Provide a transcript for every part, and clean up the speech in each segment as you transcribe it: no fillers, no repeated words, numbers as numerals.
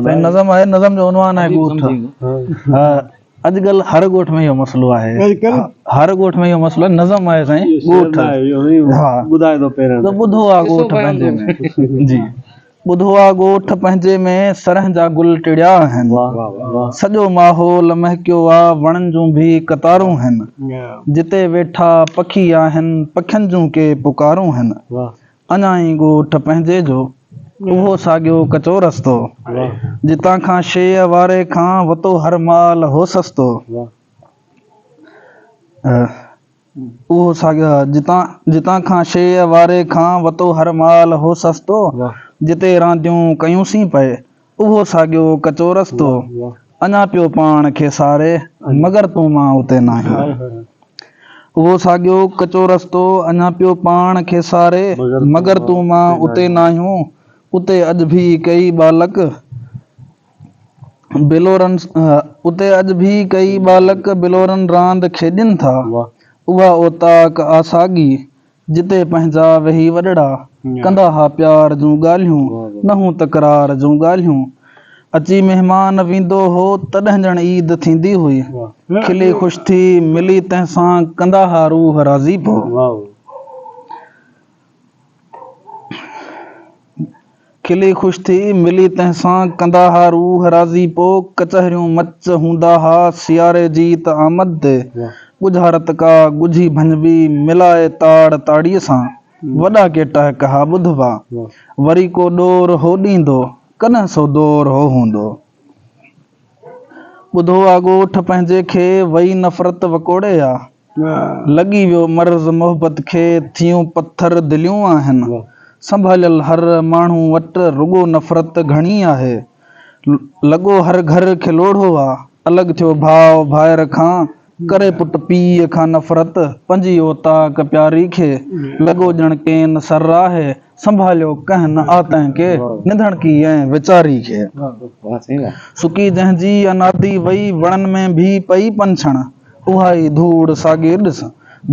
साईं नज़म आहे, नज़म जो उनवान आहे ॻोठ। अॼुकल्ह हर ॻोठ में इहो मसइलो आहे, हर ॻोठ में इहो मसइलो आहे, नज़म आहे साईं ॻोठ। हा ॿुधाए थो पहिरियों त ॿुधो आहे ॻोठ पंहिंजे में जी, ॿुधो आहे ॻोठ पंहिंजे में सरह जा गुल टिड़िया आहिनि, सॼो माहौल महकियो आहे, वणनि जूं भी कतारूं आहिनि, जिते वेठा पखी आहिनि पखियुनि जूं के पुकारूं आहिनि। अञा ई ॻोठ पंहिंजे जो उहो साॻियो कचो रस्तो, जितां खां शेह वारे खां वतो हर माल हो सस्तो। उहो साॻियो जितां खां शेह वारे खां वतो हर माल हो सस्तो, जिते रांदियूं कयूंसीं पए उहो साॻियो कचो रस्तो। अञा पियो पाण खे सारे मगर तूं मां उते नाहीं, उहो साॻियो कचो रस्तो अञा पियो पाण खे सारे मगर तूं मां उते नाहियूं। उते अॼु भी कई बालक बिलोरनि रांदि खेॾनि था, उहा ओताक आसागी जिते पंहिंजा वेही वॾड़ा कंदा हा प्यार जूं ॻाल्हियूं न हूं तकरार जूं ॻाल्हियूं। अची महिमान वेंदो हो तॾहिं ॼण ईद थींदी हुई, खिली ख़ुशि थी मिली तंहिंसां कंदा हा रूह राज़ी पो। खिली ख़ुशि थी मिली तंहिंसां कंदा हा रूह राज़ी पो, कचहरियूं मच हूंदा हा सियारे जी त आमद ते, ॻुझारत का ॻुझी भंजबी मिलाए ताड़ ताड़ीअ सां, वॾा के टहक हा ॿुधबा वरी को ॾोर हो ॾींदो कॾहिं सो दौर हो हूंदो। ॿुधो आहे ॻोठ पंहिंजे खे वई नफ़रत वकोड़े आ, लॻी वियो मर्ज़ मोहबत खे थियूं पत्थर दिलियूं आहिनि, संभालियल हर माण्हू वटि रुॻो नफ़रत घणी आहे, लॻो हर घर खे लोढ़ो आहे, अलॻि थियो भाउ भाइर खां करे पुट पीउ खां नफ़रत, पंहिंजी ओताक प्यारी खे लॻो ॼण केन सर आहे, संभालियो कंहिं न आतंह के निधणकी ऐं वीचारी खे। सुकी जंहिंजी अनादी वई वणनि में भी पई पंछण, उहा ई धूड़ साॻी ॾिस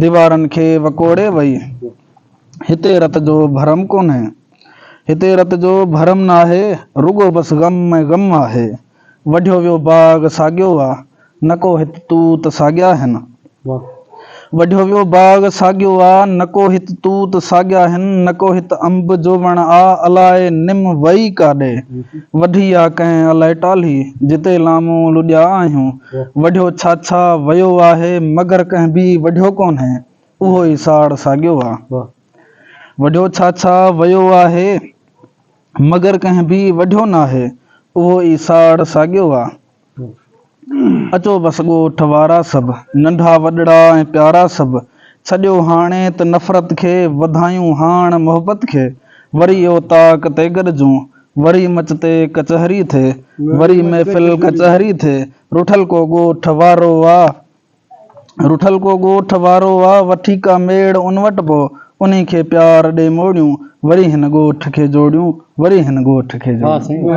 दीवारनि खे वकोड़े वई। हिते रत जो भरम कोन्हे, हिते रत जो भरम नाहे, रुॻो बसि ग़म में ग़म आहे। वढियो वियो बाग़ साॻियो आहे, न को हित तूत साॻिया आहिनि, वढियो वियो बाग़ साॻियो आहे, न को हित तूत साॻिया आहिनि, न को हित अंब जो वण आ अलाए निम वई काॾे, वढी आहे कंहिं अलाए टाली जिते लामूं लुॾिया आहियूं। वढियो छा वियो आहे मगर कंहिं बि वढियो कोन्हे, उहो ई साड़ साॻियो आहे। वढियो छा वियो आहे मगर कंहिं बि वढियो नाहे, उहो ई साड़ साॻियो आहे। अचो बस ॻोठ वारा सभु नंढा वॾड़ा ऐं प्यारा सभु, छॾियो हाणे त नफ़रत खे वधायूं हाण मोहबत खे, वरी ओताक ते गॾिजूं वरी मच ते कचहरी थे, वरी महफ़िल कचहरी थे, रुठल को ॻोठ वारो आ वठी का मेड़ उन वटि पो, उन्ही खे प्यार ॾे मोड़ियूं वरी हिन ॻोठ खे जोड़ियूं, वरी हिन ॻोठ खे जोड़ियूं।